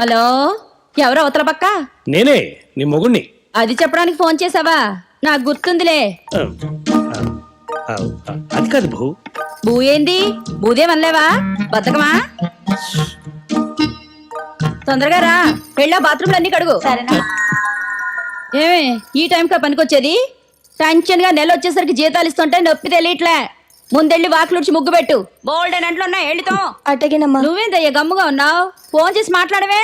Hello, ఎవరు అవతల పక్క? నేనే నీ మొగుణ్ణి. అది చెప్పడానికి ఫోన్ చేసావా? నాకు గుర్తుందిలే. అది కాదు బహు. బూ ఏంది? బూదేమనలేవా? బతకమా? తొందరగా రా, వెళ్ళా బాత్రూమ్లు అన్ని కడుగు. ఏమే ఈ టైంకా పనికొచ్చేది? టెన్షన్ గా నెల వచ్చేసరికి జీతాలు ఇస్తుంటే నొప్పి తెలియట్లే. ముందెళ్ళి వాకిలుడిచి ముగ్గు పెట్టు. బోల్డ్ అని అంట్లో ఉన్నాయి, వెళ్ళితో. అటగినమ్మా. నువ్వేందయ్యా గమ్ముగా ఉన్నావు? ఫోన్ చేసి మాట్లాడవే.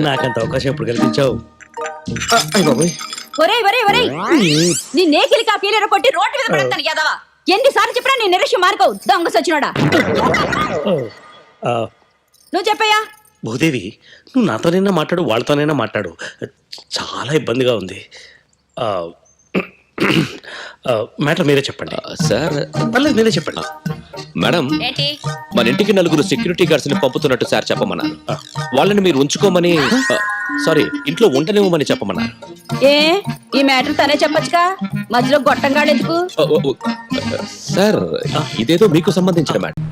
నాకంత అవకాశం ఎప్పుడు కల్పించావు? ఒరేయ్ ఒరేయ్ ఒరేయ్, నీ నేకిలి కాపీలేర కొట్టి రోడ్డు మీద పడతాను యాదవా. ఎన్నిసార్లు చెప్పినా నీ నిరక్ష్యం మార్కవు, దొంగ సచ్చినోడా. నువ్వు చెప్పయ్యా. భూదేవి, నువ్వు నాతోనైనా మాట్లాడు, వాళ్ళతోనైనా మాట్లాడు. చాలా ఇబ్బందిగా ఉంది. మ్యాటర్ మీరే చెప్పండి. సార్ పర్లేదు, మీరే చెప్పండి. మేడం, ఏంటి? మన ఇంటికి 4 సెక్యూరిటీ గార్డ్స్ ని పంపుతున్నట్టు సార్ చెప్పమన్నారు. వాళ్ళని మీరు ఉంచుకోమని, సారీ, ఇంట్లో ఉండనివ్వమని చెప్పమన్నారు. ఏ ఈ మ్యాటర్ తనే చెప్పొచ్చుగా, మధ్యలో గొట్టంగాడు ఎందుకు? సార్, ఇదేదో మీకు సంబంధించిన మ్యాటర్.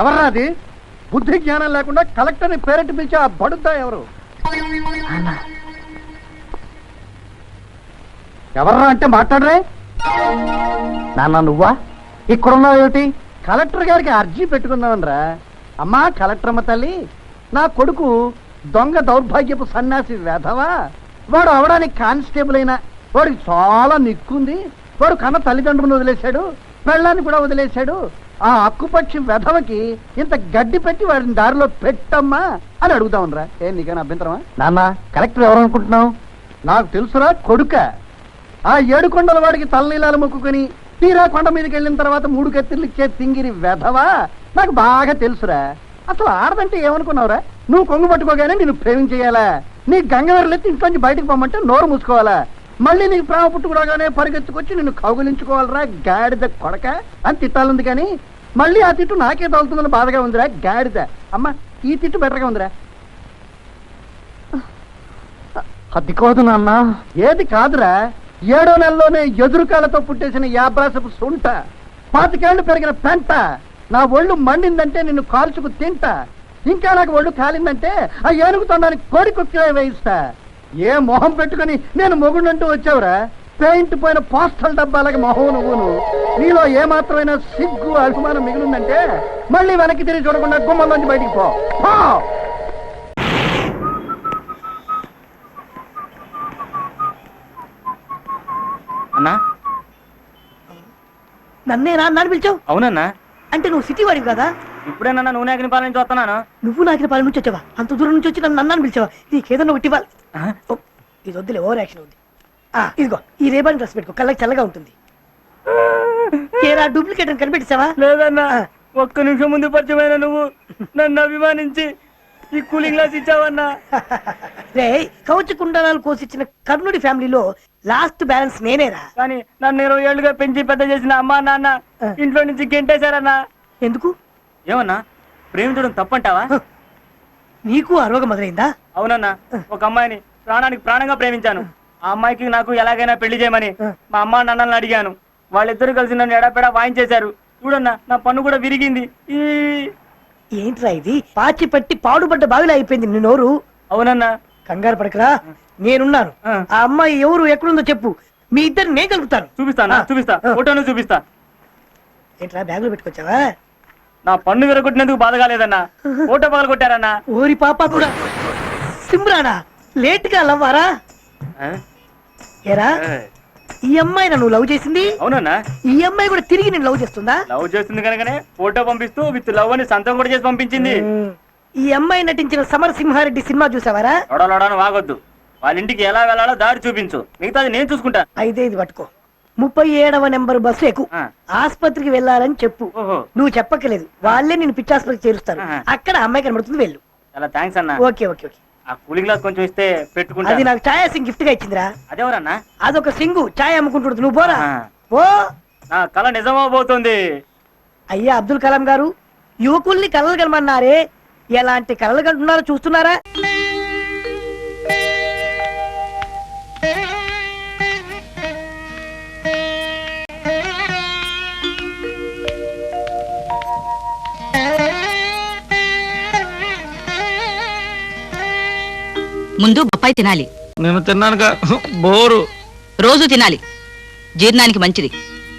ఎవర్రా అది? బుద్ధి జ్ఞానం లేకుండా కలెక్టర్ని పేరెంట్ పిలిచి ఆ బడుద్దా ఎవరు? ఎవర్రా అంటే మాట్లాడరే. నాన్న నువ్వా? ఇక్కడున్నావు ఏమిటి? కలెక్టర్ గారికి అర్జీ పెట్టుకుందామనరా. అమ్మా కలెక్టర్ అమ్మ తల్లి, నా కొడుకు దొంగ దౌర్భాగ్యపు సన్యాసి వెధవా. వాడు అవడానికి కానిస్టేబుల్ అయినా వాడికి చాలా నిక్కుంది. వాడు కన్న తల్లిదండ్రులను వదిలేశాడు, పెళ్ళాన్ని కూడా వదిలేశాడు. ఆ అక్కుపక్షి వెధవకి ఇంత గడ్డి పెట్టి వాడిని దారిలో పెట్టమ్మా అని అడుగుదామనరా. ఏం నీకైనా అభ్యంతరమా? నాన్న కలెక్టర్ ఎవరు అనుకుంటున్నావు? నాకు తెలుసురా కొడుక. ఆ 7 కొండల వాడికి తలనీలాలు మొక్కుకొని తీరా కొండ మీదకి వెళ్ళిన తర్వాత 3 కత్తిర్లు ఇచ్చే తింగిరి వెధవా నాకు బాగా తెలుసురా. అసలు ఆడదంటే ఏమనుకున్నావురా? నువ్వు కొంగు పట్టుకోగానే నేను ప్రేమించేయాలా? నీ గంగవెరలెత్తి ఇంట్లోంచి బయటకు పొమ్మంటే నోరు మూసుకోవాలా? మళ్ళీ నీకు ప్రేమ పుట్టుకోగానే పరిగెత్తుకొచ్చి నిన్ను కౌగులించుకోవాలరా గాడిద కొడక అని తిట్టాలంది. కానీ మళ్ళీ ఆ తిట్టు నాకే తగులుతుందని బాధగా ఉందిరా గాడిద. అమ్మ ఈ తిట్టు బెటర్గా ఉందిరా. అది కాదు నాన్న. ఏది కాదురా? 7వ నెలలోనే ఎదురుకాలతో పుట్టేసిన యాబ్రాసపు సొంట, 25 ఏళ్ళు పెరిగిన పెంట. నా ఒళ్ళు మండిందంటే నిన్ను కాల్చుకు తింటా. ఇంకా నాకు ఒళ్ళు కాలిందంటే ఆ ఏనుగు తొండానికి కోడి కుక్కిలే వేయిస్తా. ఏ మొహం పెట్టుకుని నేను మొగుడంటూ వచ్చావురా? పెయింట్ పోయిన పోస్టల్ డబ్బాలకి మొహం నువ్వును. నీలో ఏమాత్రమైనా సిగ్గు అభిమానం మిగిలిందంటే మళ్ళీ వెనక్కి తిరిగి చూడకుండా గుమ్మంలోంచి బయటికి పో. అన్నా, నన్నేనా అన్నాడు పిలిచావు? అవునన్నా. అంటే నువ్వు సిటీ వాడివి కదా? ఇప్పుడేనన్నా నువ్వు నాకిన పాలన నుంచి వస్తున్నాను. నువ్వు నాకు పాలన నుంచి వచ్చావా? అంత దూరం నుంచి వచ్చి నన్ను అన్నాను పిలిచావా? నీకేదన్నా ఒకటి ఇవ్వాలి. ఇది వద్దులే, ఓవర్ యాక్షన్ ఉంది. ఇదిగో ఈ రేబాన్ డ్రెస్ పెట్టుకో, కళ్ళకి చల్లగా ఉంటుంది. ఏరా డూప్లికేట్ అని కనిపెట్టావా? లేదన్నా, ఒక్క నిమిషం ముందు పరిచయమైన నువ్వు నన్ను అభిమానించి ఈ కూలింగ్ గ్లాస్ ఇచ్చావన్నా. రే కవచ కుండలాలు కోసిచ్చిన కర్ణుడి ఫ్యామిలీలో లాస్ట్ బ్యాలెన్స్ నేనేరా. కానీ నన్ను 20 ఏళ్ళుగా పెంచి పెద్ద చేసిన అమ్మా నాన్న ఇంట్లో నుంచి గెంటేశారన్నా. ఎందుకు? ఏమన్నా, ప్రేమించడం తప్పంటావా? నీకు ఆ రోగం మొదలైందా? అవునన్నా, ఒక అమ్మాయిని ప్రాణానికి ప్రాణంగా ప్రేమించాను. ఆ అమ్మాయికి నాకు ఎలాగైనా పెళ్లి చేయమని మా అమ్మా నాన్నల్ని అడిగాను. వాళ్ళిద్దరు కలిసి నన్ను ఎడాపెడా వాయించేశారు. చూడన్నా, నా పన్ను కూడా విరిగింది. ఏంట్రా ఇది? పాచి పట్టి పాడుపడ్డ బావిలా అయిపోయింది నీ నోరు. అవునన్నా. కంగారు పడకరా, నేనున్నాను. ఆ అమ్మాయి ఎవరు ఎక్కడుందో చెప్పు, మీ ఇద్దరు నేను కలుపుతాను. చూపిస్తా, ఫోటోను చూపిస్తా. ఏంట్రా బ్యాగులో పెట్టుకొచ్చావా? నా పన్ను విరగొట్టినందుకు బాధ కాలేదన్నా, ఫోటో పగలు కొట్టారన్నా. ఓరి పాప కూడా. సిమ్రానా లేట్ గా లవ్వారా? ఏరా, ఈ అమ్మాయి నువ్వు లవ్ చేసింది? అవునన్నా. ఈ అమ్మాయి కూడా తిరిగి నేను లవ్ చేస్తుందా? లవ్ చేస్తుంది కనుకనే ఫోటో పంపిస్తూ విత్ లవ్ అని సంతం కూడా చేసి పంపించింది. ఈ అమ్మాయి నటించిన సమరసింహారెడ్డి సినిమా చూసావారా? లొడలోడని వాగొద్దు, వాళ్ళ ఇంటికి ఎలా వెళ్ళాలో దారి చూపించు, మిగతాది నేను చూసుకుంటా. అయితే ఇది పట్టుకో, 37వ నెంబర్ బస్సు ఎక్కు, ఆస్పత్రికి వెళ్ళాలని చెప్పు. నువ్వు చెప్పక్కలేదు, వాళ్ళే నేను పిచ్చాసుపత్రికి చేరుస్తారు. అక్కడ అమ్మాయి కనబడుతుంది, వెళ్ళు. చాలా థ్యాంక్స్ అన్నా. Okay okay okay. ఆ కూలింగ్ గ్లాస్ కొంచెం ఇస్తే పెట్టుకుంటా. అది నాకు ఛాయా సింగ్ గిఫ్ట్ గా ఇచ్చిందిరా. అదేవరన్నా? అదొక సింగు ఛాయ్ అమ్ముకుంటుంది, నువ్వు పోరా. ఓ నా కళ నిజమవబోతోంది. అయ్యా అబ్దుల్ కలాం గారు, యువకుల్ని కలలు కనమన్నారే, ఎలాంటి కలలు కంటున్నారో చూస్తున్నారా? ముందు బొప్పాయి తినాలి. నేను తిన్నానుగా, బోరు. రోజు తినాలి, జీర్ణానికి మంచిది.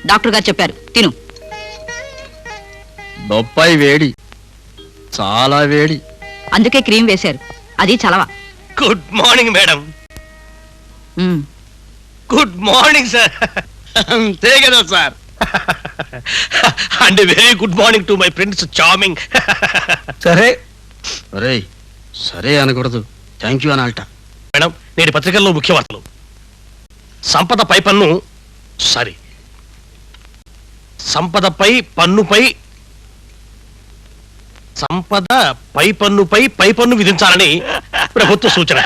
డాక్టర్ గారు చెప్పారు, తిను. బొప్పాయి వేడి, చాలా వేడి. అందుకే క్రీమ్ వేశారు, అది చలవ. Good morning madam. Um, good morning sir. అంతే కదా సార్. And very good morning to my friends charming. సరే ఒరేయ్, సరే అనకూడదు, థ్యాంక్ యూ అనాలట. మేడం, నేటి పత్రికల్లో ముఖ్య వార్తలు. సంపదపై పన్ను సారీ సంపదపై పన్నుపై సంపద పై పన్నుపై పై పన్ను విధించాలని ప్రభుత్వ సూచన.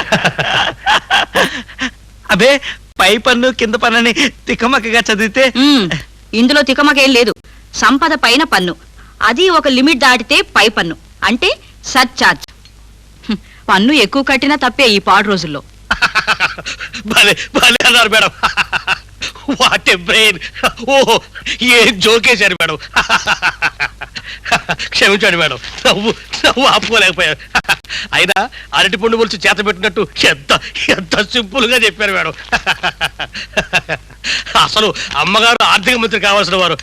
అబే, పై పన్ను కింద పన్నుని తికమకగా చదివితే ఉమ్, ఇందులో తికమకేం లేదు. సంపద పైన పన్ను, అది ఒక లిమిట్ దాటితే పై పన్ను, అంటే సర్చార్జ్. పన్ను ఎక్కువ కట్టినా తప్పే ఈ పాడు రోజుల్లో. భలే భలే అన్నారు మేడం. What a brain. ఓహో, ఏం జోకేశారు మేడం. క్షమించండి మేడం, నవ్వు నవ్వు ఆపుకోలేకపోయారు. అయినా అరటి పండు గురించి చేత పెట్టినట్టు ఎంత ఎంత సింపుల్ గా చెప్పారు మేడం. అసలు అమ్మగారు ఆర్థిక మంత్రి కావాల్సిన వారు.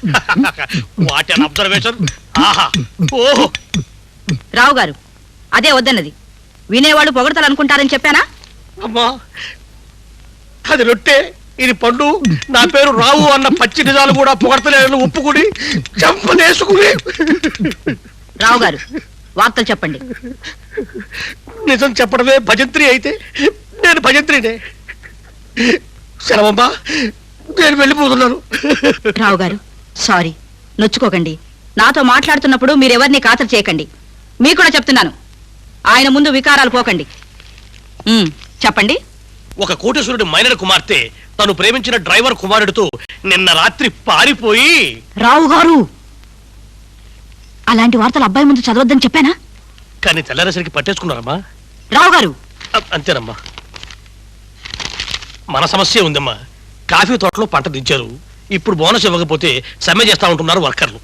What an observation. ఆహా, ఓహో. రావు గారు, అదే వద్దన్నది. వినేవాళ్ళు పొగడతారనుకుంటారని చెప్పానా? అమ్మా, అది రొట్టె, ఇది పండు. నా పేరు రావు అన్న పచ్చి నిజాలు కూడా పొగడతలేని ఒప్పుకుని చంపనేసుకుని. రావు గారు, వార్తలు చెప్పండి. నిజం చెప్పడమే భజంత్రి అయితే నేను భజంత్రినే. సెలవమ్మా, నేను వెళ్ళిపోతున్నాను. రావు గారు, సారీ, నొచ్చుకోకండి. నాతో మాట్లాడుతున్నప్పుడు మీరెవరిని ఖాతరు చేయకండి. మీకు కూడా చెప్తున్నాను, ఆయన ముందు వికారాలు పోకండి. చెప్పండి. ఒక కోటేశ్వరుడి మైనర్ కుమార్తె తను ప్రేమించిన డ్రైవర్ కుమారుడితో నిన్న రాత్రి పారిపోయి. రావు గారు, అలాంటి వార్తలు అబ్బాయి ముందు చదవద్దని చెప్పానా? కానీ తెల్లరేసరికి పట్టేసుకున్నారమ్మా. రావు గారు, అంతేనమ్మా. మన సమస్య ఉందమ్మా. కాఫీ తోటలో పంట దించారు, ఇప్పుడు బోనస్ ఇవ్వకపోతే సమ్మె చేస్తా ఉంటున్నారు వర్కర్లు.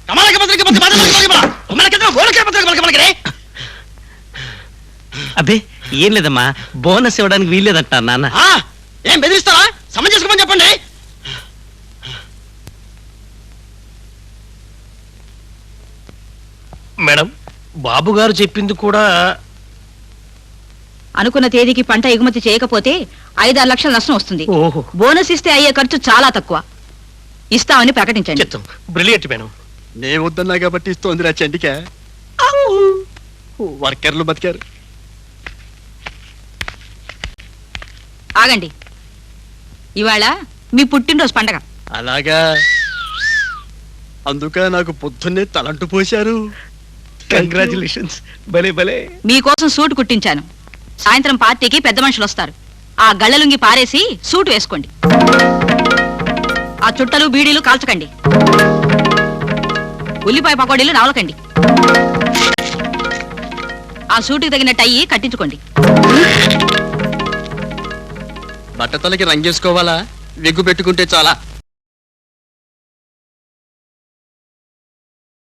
అబ్బే, ఏం లేదమ్మా, బోనస్ ఇవ్వడానికి వీల్లేదంట నాన్న. ఏం బెదిరిస్తారా? సమం చేసుకోమని చెప్పండి. మేడం, బాబు గారు చెప్పింది కూడా. అనుకున్న తేదీకి పంట ఎగుమతి చేయకపోతే 5-6 లక్షల నష్టం వస్తుంది. ఓహో, బోనస్ ఇస్తే అయ్యే ఖర్చు చాలా తక్కువ. ఇస్తామని ప్రకటించండి. చిత్తం, బ్రిలియంట్ మేడం. నే వద్దన్నా కాబట్టి ఇస్తోందిరా చండిక. వర్కర్లు బతికారు. ఆగండి, ఇవాళ మీ పుట్టినరోజు పండగ. అలాగా, అందుక నాకు పొద్దున్నే తలంటు పోశారు. కంగ్రాచులేషన్స్. భలే భలే. మీకోసం సూట్ కుట్టించాను. సాయంత్రం పార్టీకి పెద్ద మనుషులు వస్తారు. ఆ గళ్ళలుంగి పారేసి సూట్ వేసుకోండి. ఆ చుట్టలు బీడీలు కాల్చకండి. ఉల్లిపాయ పకోడీలు నవలకండి. ఆ సూటుకి తగిన టై కట్టించుకోండి. బట్టతలకి రంగేసుకోవాలా? విగ్గు పెట్టుకుంటే చాలా.